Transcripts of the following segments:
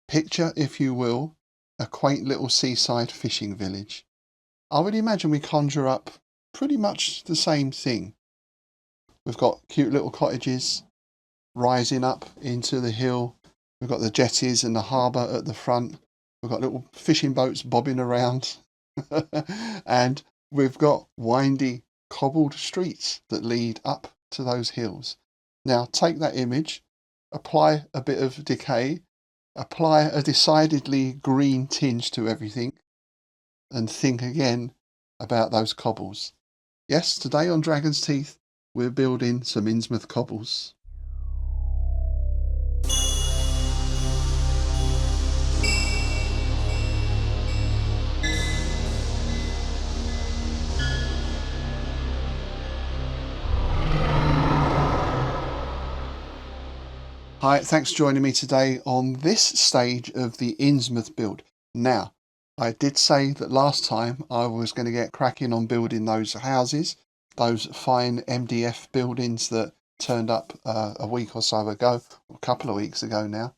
Picture, if you will, a quaint little seaside fishing village. I would imagine we conjure up pretty much the same thing. We've got cute little cottages rising up into the hill. We've got the jetties and the harbour at the front. We've got little fishing boats bobbing around. And we've got windy cobbled streets that lead up to those hills. Now take that image, apply a bit of decay, apply a decidedly green tinge to everything, and think again about those cobbles. Yes, today on Dragon's Teeth, we're building some Innsmouth cobbles. Hi, thanks for joining me today on this stage of the Innsmouth build. Now, I did say that last time I was going to get cracking on building those houses, those fine MDF buildings that turned up a week or so ago, or a couple of weeks ago now.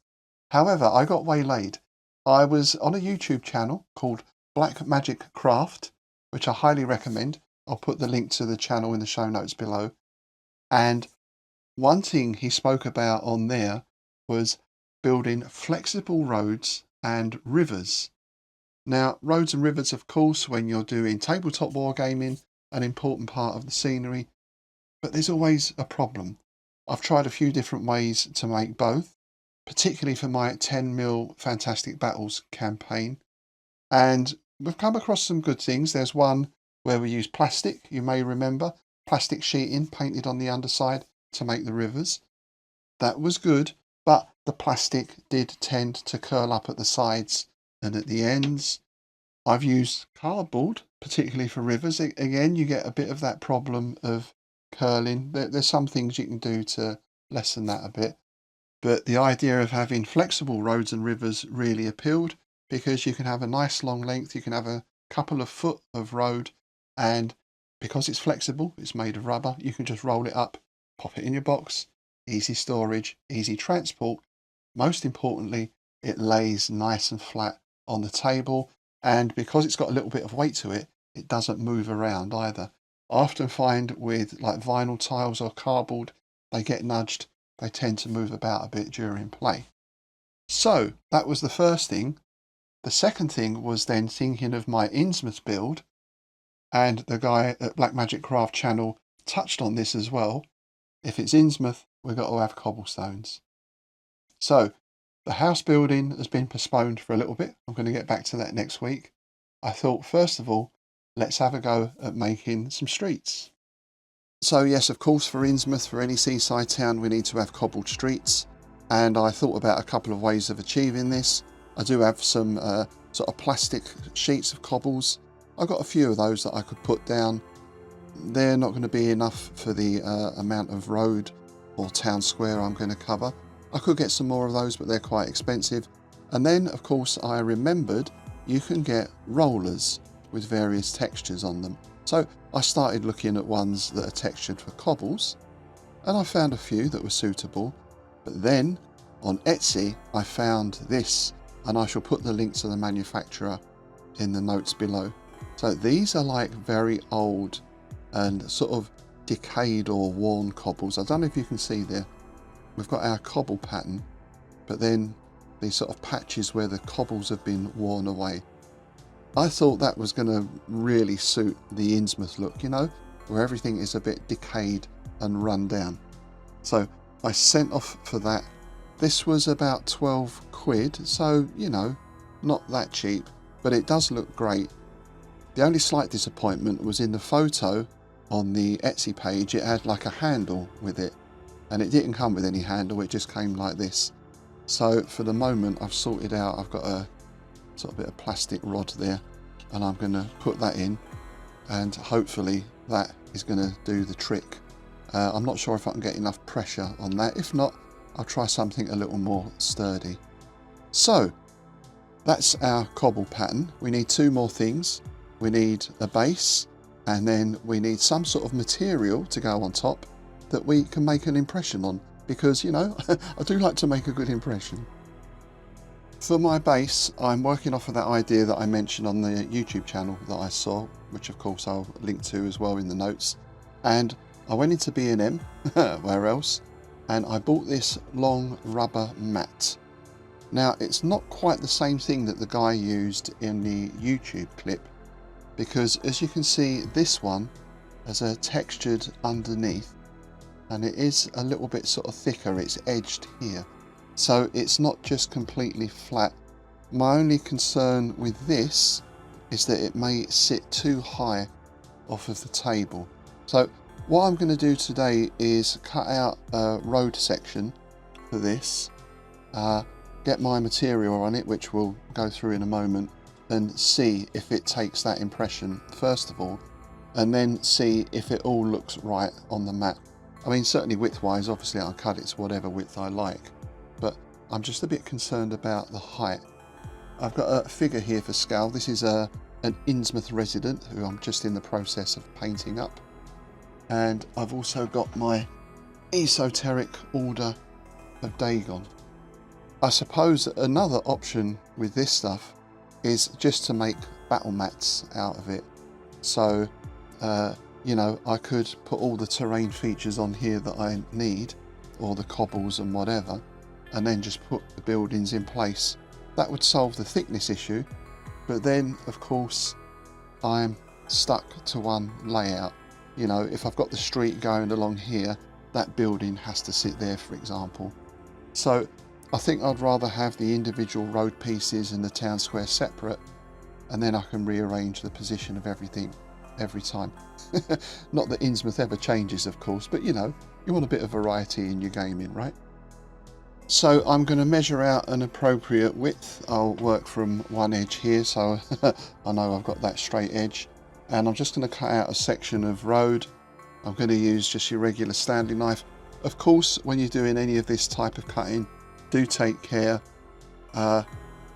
However, I got waylaid. I was on a YouTube channel called Black Magic Craft, which I highly recommend. I'll put the link to the channel in the show notes below. And one thing he spoke about on there was building flexible roads and rivers. Now, roads and rivers, of course, when you're doing tabletop wargaming, an important part of the scenery, but there's always a problem. I've tried a few different ways to make both, particularly for my 10mm Fantastic Battles campaign, and we've come across some good things. There's one where we use plastic, you may remember, plastic sheeting painted on the underside to make the rivers. That was good, but the plastic did tend to curl up at the sides and at the ends. I've used cardboard, particularly for rivers. Again, you get a bit of that problem of curling. There's some things you can do to lessen that a bit, but the idea of having flexible roads and rivers really appealed, because you can have a nice long length, you can have a couple of foot of road, and because it's flexible, it's made of rubber, you can just roll it up, pop it in your box, easy storage, easy transport. Most importantly, it lays nice and flat on the table, and because it's got a little bit of weight to it, it doesn't move around either. I often find with like vinyl tiles or cardboard, they get nudged, they tend to move about a bit during play. So that was the first thing. The second thing was then thinking of my Innsmouth build, and the guy at Black Magic Craft channel touched on this as well. If it's Innsmouth, we've got to have cobblestones. So the house building has been postponed for a little bit. I'm going to get back to that next week. I thought, first of all, let's have a go at making some streets. So yes, of course, for Innsmouth, for any seaside town, we need to have cobbled streets. And I thought about a couple of ways of achieving this. I do have some sort of plastic sheets of cobbles. I've got a few of those that I could put down. They're not going to be enough for the amount of road or town square I'm going to cover. I could get some more of those, but they're quite expensive. And then, of course, I remembered you can get rollers with various textures on them. So I started looking at ones that are textured for cobbles, and I found a few that were suitable. But then on Etsy, I found this, and I shall put the link to the manufacturer in the notes below. So these are like very old and sort of decayed or worn cobbles. I don't know if you can see there. We've got our cobble pattern, but then these sort of patches where the cobbles have been worn away. I thought that was going to really suit the Innsmouth look, you know, where everything is a bit decayed and run down. So I sent off for that. This was about 12 quid, so, you know, not that cheap, but it does look great. The only slight disappointment was in the photo on the Etsy page, it had like a handle with it, and it didn't come with any handle, it just came like this. So for the moment I've sorted out, I've got a sort of bit of plastic rod there, and I'm going to put that in, and hopefully that is going to do the trick. I'm not sure if I can get enough pressure on that. If not, I'll try something a little more sturdy. So that's our cobble pattern. We need two more things. We need a base, and then we need some sort of material to go on top that we can make an impression on, because, you know, I do like to make a good impression. For my base, I'm working off of that idea that I mentioned on the YouTube channel that I saw, which of course I'll link to as well in the notes. And I went into B&M, where else, and I bought this long rubber mat. Now, it's not quite the same thing that the guy used in the YouTube clip, because as you can see, this one has a textured underneath, and it is a little bit sort of thicker, it's edged here. So it's not just completely flat. My only concern with this is that it may sit too high off of the table. So what I'm going to do today is cut out a road section for this, get my material on it, which we'll go through in a moment, and see if it takes that impression first of all, and then see if it all looks right on the mat. I mean, certainly width wise, obviously I'll cut it to whatever width I like, but I'm just a bit concerned about the height. I've got a figure here for scale. This is an Innsmouth resident who I'm just in the process of painting up. And I've also got my esoteric order of Dagon. I suppose another option with this stuff is just to make battle mats out of it. So, you know, I could put all the terrain features on here that I need, or the cobbles and whatever, and then just put the buildings in place. That would solve the thickness issue, but then of course I'm stuck to one layout. You know, if I've got the street going along here, that building has to sit there, for example. So I think I'd rather have the individual road pieces and the town square separate, and then I can rearrange the position of everything every time. Not that Innsmouth ever changes, of course, but you know, you want a bit of variety in your gaming, right? So I'm going to measure out an appropriate width. I'll work from one edge here, so I know I've got that straight edge, and I'm just going to cut out a section of road. I'm going to use just your regular Stanley knife. Of course, when you're doing any of this type of cutting, do take care,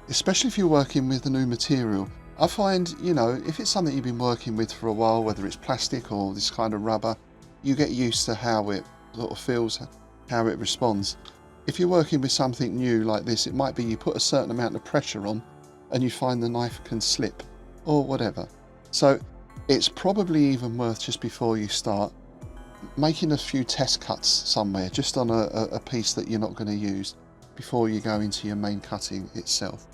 especially if you're working with a new material. I find, you know, if it's something you've been working with for a while, whether it's plastic or this kind of rubber, you get used to how it sort of feels, how it responds. If you're working with something new like this, it might be you put a certain amount of pressure on and you find the knife can slip or whatever. So it's probably even worth, just before you start, making a few test cuts somewhere, just on a piece that you're not going to use, before you go into your main cutting itself.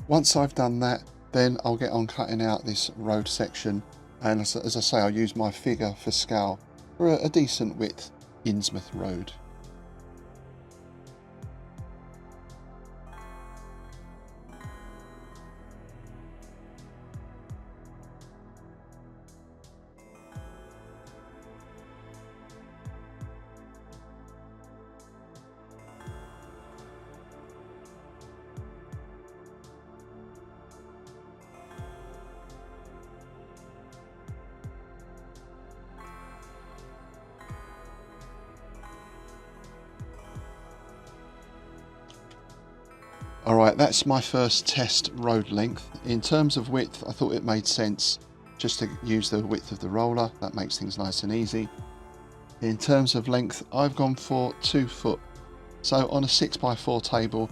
Once I've done that, then I'll get on cutting out this road section, and as I say, I'll use my figure for scale for a decent width Innsmouth road. Alright, that's my first test road length. In terms of width, I thought it made sense just to use the width of the roller. That makes things nice and easy. In terms of length, I've gone for 2 foot. So on a 6x4 table,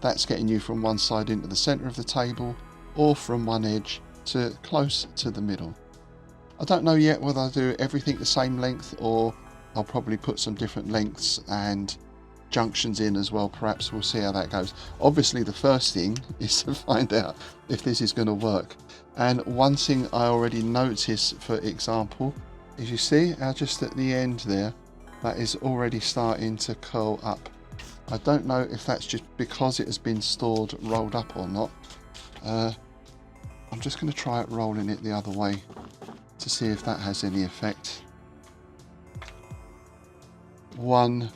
that's getting you from one side into the centre of the table, or from one edge to close to the middle. I don't know yet whether I'll do everything the same length, or I'll probably put some different lengths and junctions in as well. Perhaps we'll see how that goes. Obviously the first thing is to find out if this is going to work, and one thing I already noticed, for example, is you see how just at the end there, that is already starting to curl up. I don't know if that's just because it has been stored rolled up or not. I'm just going to try it rolling it the other way to see if that has any effect. One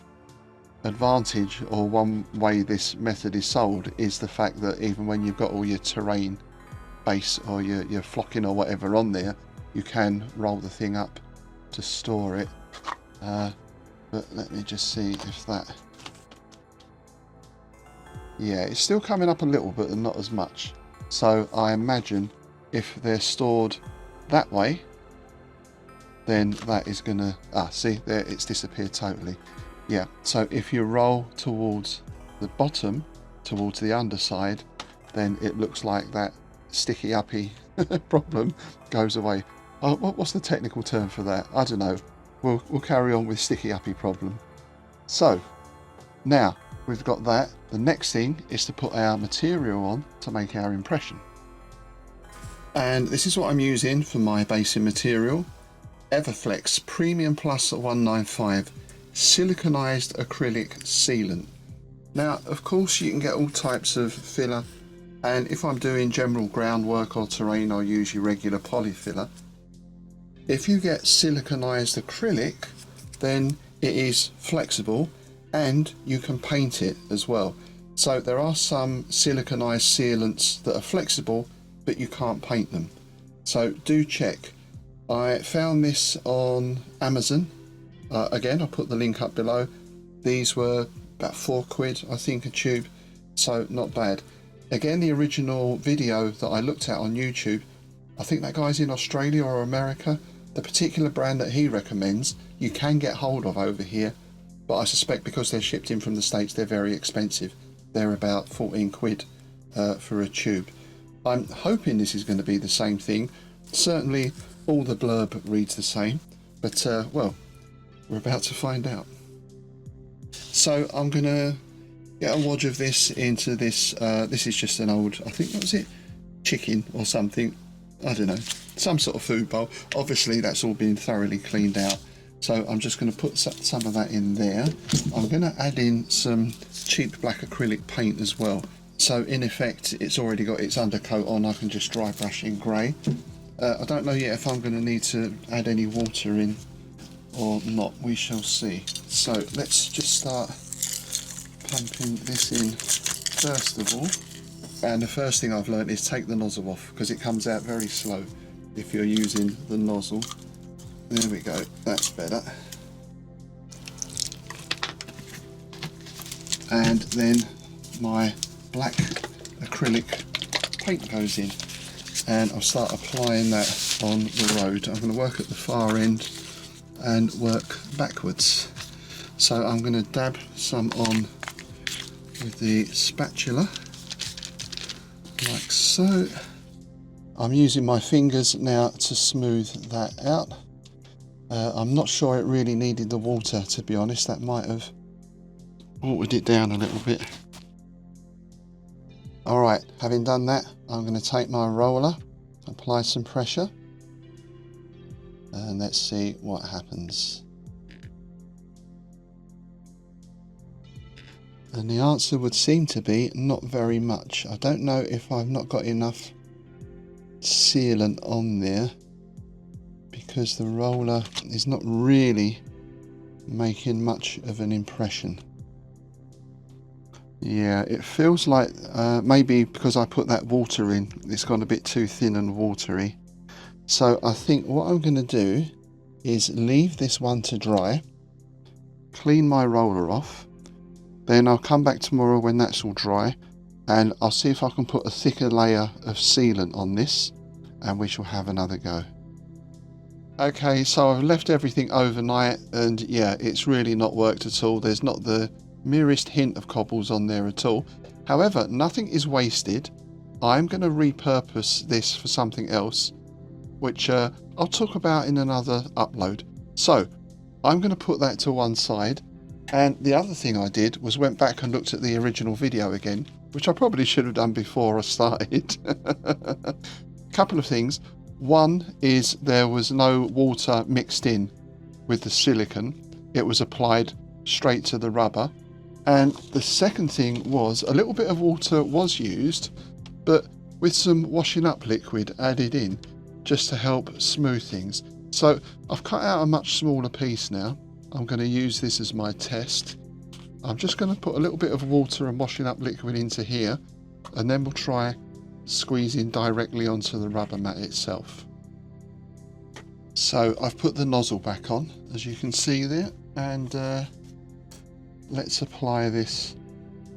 advantage, or one way this method is sold, is the fact that even when you've got all your terrain base or your flocking or whatever on there, you can roll the thing up to store it. But let me just see if that... Yeah, it's still coming up a little but not as much. So I imagine if they're stored that way, then that is gonna... see there, it's disappeared totally. Yeah, so if you roll towards the bottom, towards the underside, then it looks like that sticky uppy problem goes away. Oh, what's the technical term for that? I don't know. We'll carry on with sticky uppy problem. So now we've got that. The next thing is to put our material on to make our impression. And this is what I'm using for my basing material. Everflex Premium Plus 195 siliconized acrylic sealant. Now, of course, you can get all types of filler, and if I'm doing general groundwork or terrain, I'll use your regular poly filler. If you get siliconized acrylic, then it is flexible and you can paint it as well. So there are some siliconized sealants that are flexible, but you can't paint them. So do check. I found this on Amazon. Again, I'll put the link up below. These were about £4, I think, a tube, so not bad. Again, the original video that I looked at on YouTube, I think that guy's in Australia or America. The particular brand that he recommends, you can get hold of over here, but I suspect because they're shipped in from the States, they're very expensive. They're about £14 for a tube. I'm hoping this is going to be the same thing. Certainly all the blurb reads the same, but well, we're about to find out. So I'm going to get a wodge of this into this. This is just an old, I think, what was it? Chicken or something. I don't know. Some sort of food bowl. Obviously that's all been thoroughly cleaned out. So I'm just going to put some of that in there. I'm going to add in some cheap black acrylic paint as well. So in effect, it's already got its undercoat on. I can just dry brush in grey. I don't know yet if I'm going to need to add any water in or not. We shall see. So let's just start pumping this in first of all. And the first thing I've learned is take the nozzle off, because it comes out very slow if you're using the nozzle. There we go, that's better. And then my black acrylic paint goes in, and I'll start applying that on the road. I'm going to work at the far end and work backwards. So I'm going to dab some on with the spatula, like so. I'm using my fingers now to smooth that out. I'm not sure it really needed the water, to be honest. That might have watered it down a little bit. Alright, having done that, I'm going to take my roller, apply some pressure, and let's see what happens. And the answer would seem to be not very much. I don't know if I've not got enough sealant on there, because the roller is not really making much of an impression. Yeah, it feels like maybe because I put that water in, it's gone a bit too thin and watery. So I think what I'm going to do is leave this one to dry, clean my roller off, then I'll come back tomorrow when that's all dry, and I'll see if I can put a thicker layer of sealant on this, and we shall have another go. Okay, so I've left everything overnight, and yeah, it's really not worked at all. There's not the merest hint of cobbles on there at all. However, nothing is wasted. I'm going to repurpose this for something else, which I'll talk about in another upload. So I'm going to put that to one side, and the other thing I did was went back and looked at the original video again, which I probably should have done before I started. Couple of things. One is there was no water mixed in with the silicone. It was applied straight to the rubber. And the second thing was a little bit of water was used, but with some washing up liquid added in just to help smooth things. So I've cut out a much smaller piece now. I'm going to use this as my test. I'm just going to put a little bit of water and washing up liquid into here, and then we'll try squeezing directly onto the rubber mat itself. So I've put the nozzle back on, as you can see there, and let's apply this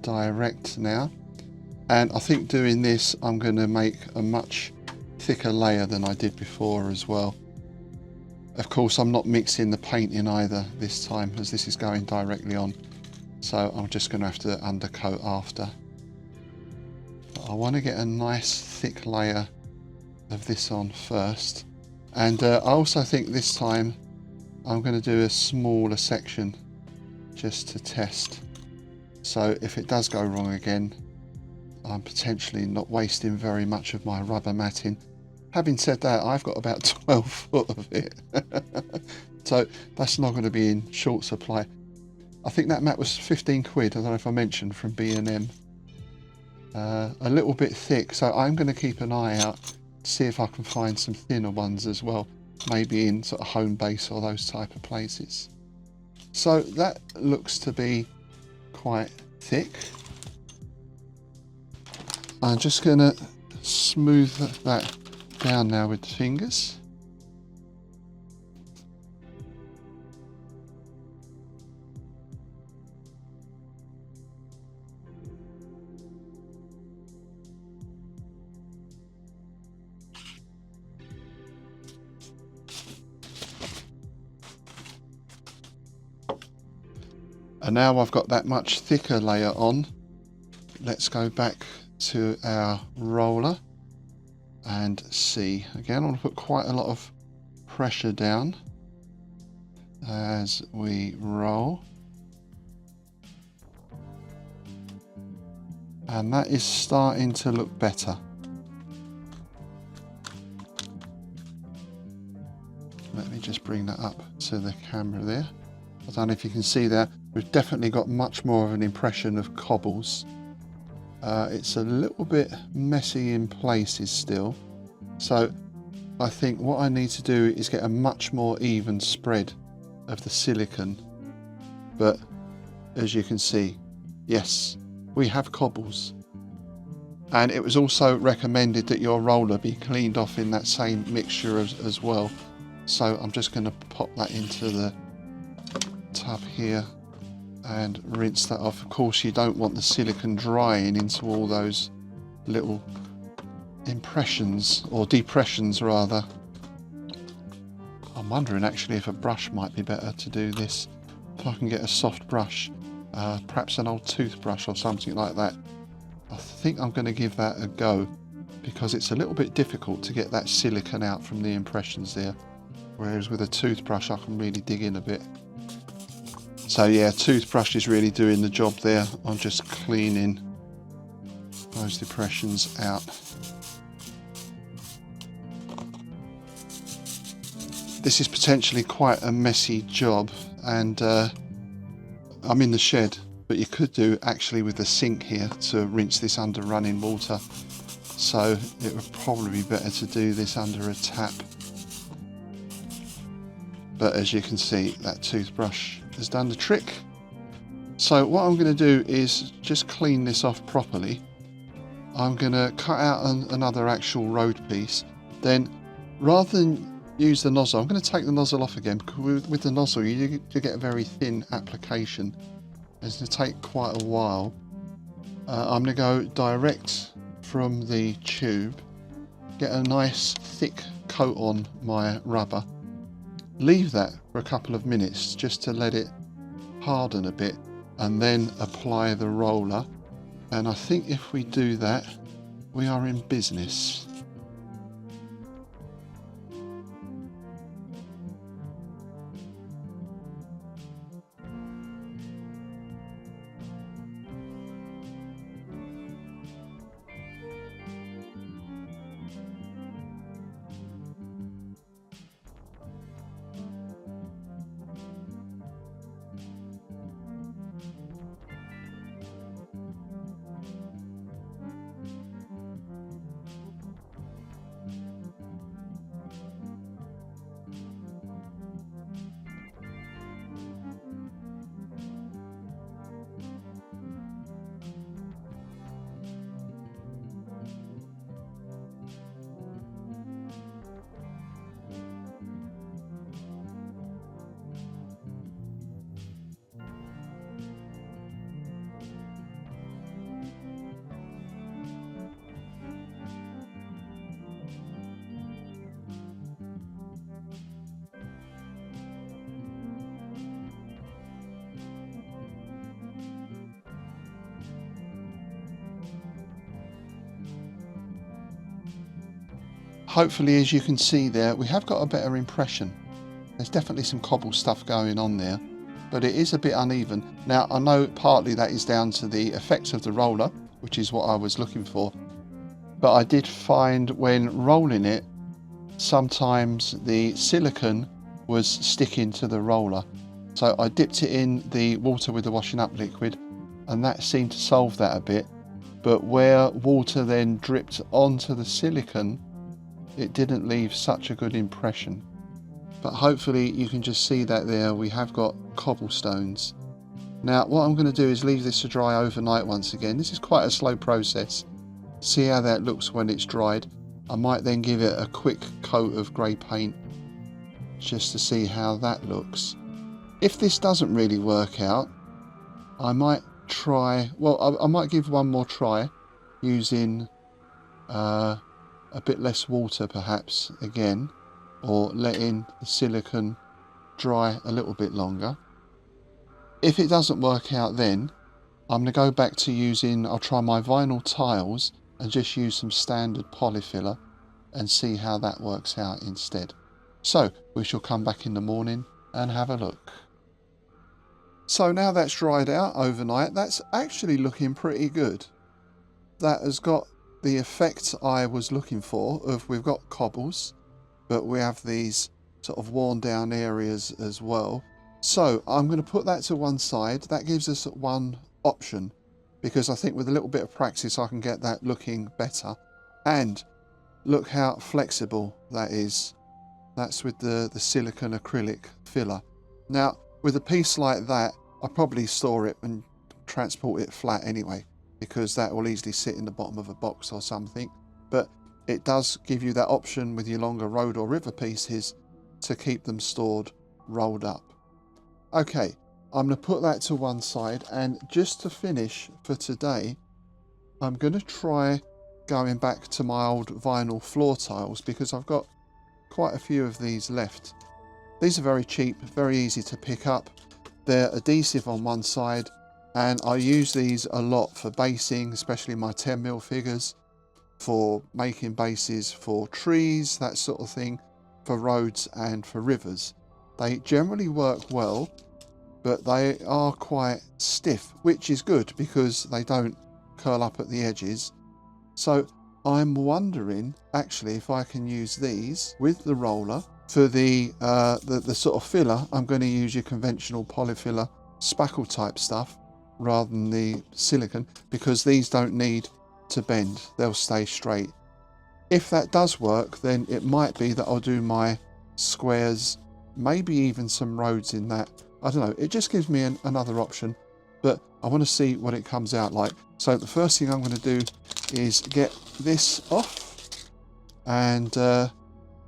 direct now. And I think doing this, I'm going to make a much thicker layer than I did before as well. Of course, I'm not mixing the paint in either this time, as this is going directly on, so I'm just going to have to undercoat after. I want to get a nice thick layer of this on first, and I also think this time I'm going to do a smaller section just to test, so if it does go wrong again, I'm potentially not wasting very much of my rubber matting. Having said that, I've got about 12 foot of it, so that's not going to be in short supply. I think that mat was 15 quid, I don't know if I mentioned, from B&M. A little bit thick, so I'm going to keep an eye out to see if I can find some thinner ones as well, maybe in sort of Home Base or those type of places. So that looks to be quite thick. I'm just going to smooth that down now with the fingers. And now I've got that much thicker layer on, let's go back to our roller and see. Again, I want to put quite a lot of pressure down as we roll. And that is starting to look better. Let me just bring that up to the camera there. I don't know if you can see there, we've definitely got much more of an impression of cobbles. It's a little bit messy in places still, so I think what I need to do is get a much more even spread of the silicone. But as you can see, yes, we have cobbles. And it was also recommended that your roller be cleaned off in that same mixture as well. So I'm just going to pop that into the tub here and rinse that off. Of course, you don't want the silicone drying into all those little impressions, or depressions rather. I'm wondering actually if a brush might be better to do this. If I can get a soft brush, perhaps an old toothbrush or something like that. I think I'm going to give that a go, because it's a little bit difficult to get that silicone out from the impressions there, whereas with a toothbrush I can really dig in a bit. So yeah, toothbrush is really doing the job there on just cleaning those depressions out. This is potentially quite a messy job, and I'm in the shed, but you could do actually with the sink here to rinse this under running water. So it would probably be better to do this under a tap. But as you can see, that toothbrush has done the trick. So what I'm going to do is just clean this off properly. I'm going to cut out another actual road piece. Then, rather than use the nozzle, I'm going to take the nozzle off again, because with the nozzle you get a very thin application. It's going to take quite a while. I'm going to go direct from the tube, get a nice thick coat on my rubber, leave that for a couple of minutes just to let it harden a bit, and then apply the roller. And I think if we do that, we are in business. hopefully, as you can see there, we have got a better impression. There's definitely some cobble stuff going on there, but it is a bit uneven. Now, I know partly that is down to the effects of the roller, which is what I was looking for. But I did find when rolling it, sometimes the silicone was sticking to the roller. So I dipped it in the water with the washing up liquid, and that seemed to solve that a bit. But where water then dripped onto the silicone, it didn't leave such a good impression. But hopefully you can just see that there we have got cobblestones. Now what I'm going to do is leave this to dry overnight once again. This is quite a slow process. See how that looks when it's dried. I might then give it a quick coat of grey paint just to see how that looks. If this doesn't really work out, I might try, well, I might give one more try using a bit less water perhaps again, or letting the silicone dry a little bit longer. If it doesn't work out, then I'm going to go back to using, I'll try my vinyl tiles and just use some standard polyfiller and see how that works out instead. So we shall come back in the morning and have a look. So now that's dried out overnight, that's actually looking pretty good. That has got the effect I was looking for of, we've got cobbles, but we have these sort of worn down areas as well. So I'm going to put that to one side. That gives us one option, because I think with a little bit of practice I can get that looking better. And look how flexible that is. That's with the silicone acrylic filler. Now with a piece like that, I probably store it and transport it flat anyway, because that will easily sit in the bottom of a box or something. But it does give you that option with your longer road or river pieces to keep them stored rolled up. Okay, I'm going to put that to one side, and just to finish for today, I'm going to try going back to my old vinyl floor tiles, because I've got quite a few of these left. These are very cheap, very easy to pick up. They're adhesive on one side, and I use these a lot for basing, especially my 10mm figures, for making bases for trees, that sort of thing, for roads and for rivers. They generally work well, but they are quite stiff, which is good because they don't curl up at the edges. So I'm wondering actually if I can use these with the roller. For the sort of filler, I'm going to use your conventional polyfiller spackle type stuff rather than the silicone, because these don't need to bend, they'll stay straight. If that does work, then it might be that I'll do my squares, maybe even some roads in that. I don't know, it just gives me another option, but I want to see what it comes out like. So the first thing I'm going to do is get this off, and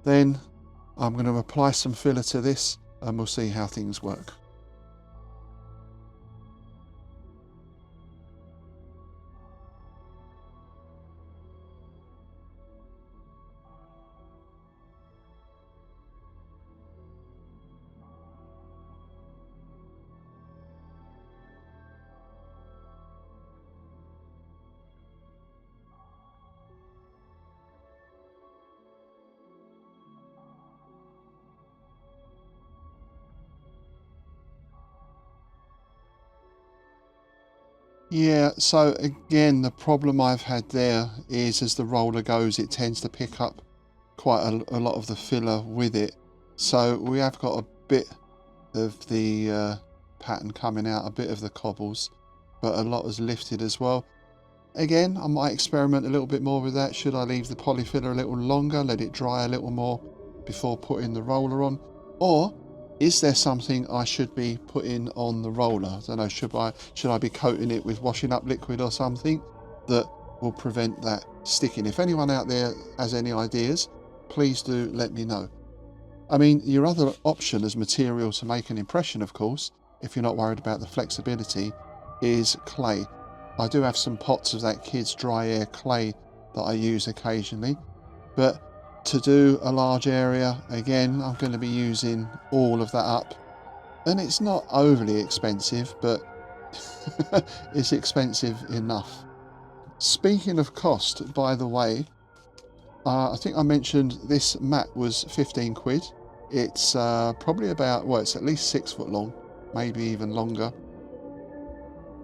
then I'm going to apply some filler to this, and we'll see how things work. Yeah, so again, the problem I've had there is as the roller goes, it tends to pick up quite a lot of the filler with it. So we have got a bit of the pattern coming out, a bit of the cobbles, but a lot is lifted as well. Again, I might experiment a little bit more with that. Should I leave the polyfiller a little longer, let it dry a little more before putting the roller on? Or is there something I should be putting on the roller? I don't know, should I be coating it with washing up liquid or something that will prevent that sticking? If anyone out there has any ideas, please do let me know. I mean, your other option as material to make an impression, of course, if you're not worried about the flexibility, is clay. I do have some pots of that kids' dry air clay that I use occasionally, but to do a large area, again, I'm going to be using all of that up. And it's not overly expensive, but it's expensive enough. Speaking of cost, by the way, I think I mentioned this mat was 15 quid. It's probably about, well, it's at least 6 foot long, maybe even longer.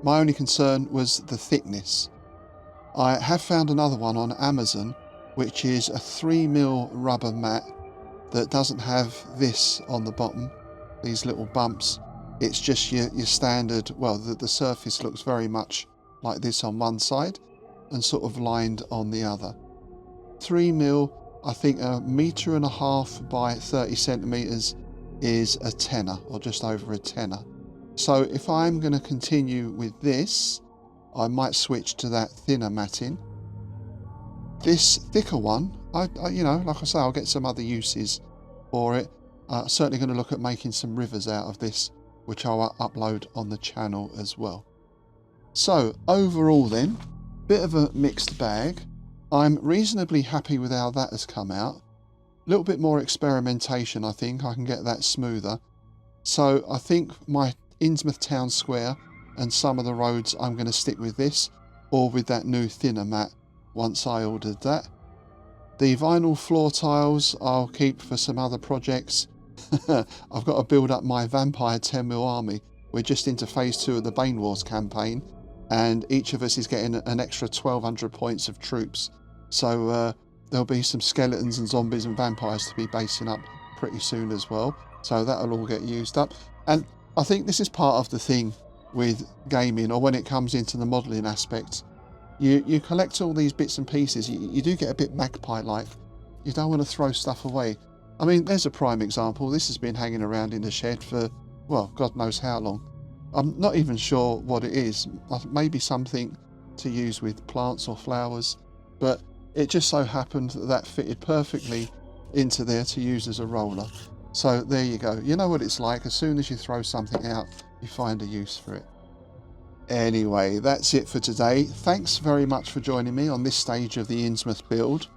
My only concern was the thickness. I have found another one on Amazon, which is a 3mm rubber mat that doesn't have this on the bottom, these little bumps. It's just your standard, well, the surface looks very much like this on one side and sort of lined on the other. 3mm, I think 1.5 meters by 30 centimeters is a tenner, or just over a tenner. So if I'm going to continue with this, I might switch to that thinner matting. This thicker one, I you know, like I say, I'll get some other uses for it. Certainly going to look at making some rivers out of this, which I'll upload on the channel as well. So overall then, bit of a mixed bag. I'm reasonably happy with how that has come out. A little bit more experimentation, I think. I can get that smoother. So I think my Innsmouth Town Square and some of the roads I'm going to stick with this, or with that new thinner mat once I ordered that. The vinyl floor tiles I'll keep for some other projects. I've got to build up my vampire 10mm army. We're just into phase 2 of the Bane Wars campaign, and each of us is getting an extra 1200 points of troops. So there'll be some skeletons and zombies and vampires to be basing up pretty soon as well. So that'll all get used up. And I think this is part of the thing with gaming, or when it comes into the modelling aspects. You collect all these bits and pieces. You do get a bit magpie-like. You don't want to throw stuff away. I mean, there's a prime example. This has been hanging around in the shed for, well, God knows how long. I'm not even sure what it is. Maybe something to use with plants or flowers. But it just so happened that fitted perfectly into there to use as a roller. So there you go. You know what it's like. As soon as you throw something out, you find a use for it. Anyway, that's it for today. Thanks very much for joining me on this stage of the Innsmouth build.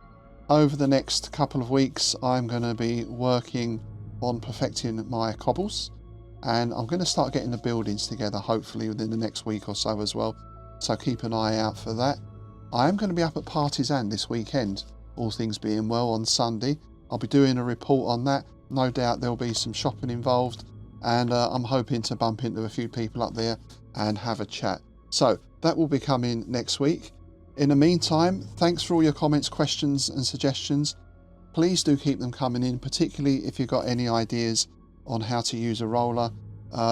Over the next couple of weeks, I'm going to be working on perfecting my cobbles, and I'm going to start getting the buildings together hopefully within the next week or so as well. So keep an eye out for that. I am going to be up at Partisan this weekend, all things being well, on Sunday. I'll be doing a report on that. No doubt there'll be some shopping involved, and I'm hoping to bump into a few people up there and have a chat. So that will be coming next week. In the meantime, thanks for all your comments, questions and suggestions. Please do keep them coming in, particularly if you've got any ideas on how to use a roller.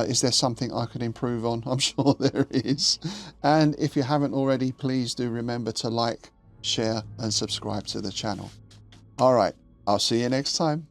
Is there something I could improve on? I'm sure there is. And if you haven't already, please do remember to like, share and subscribe to the channel. All right, I'll see you next time.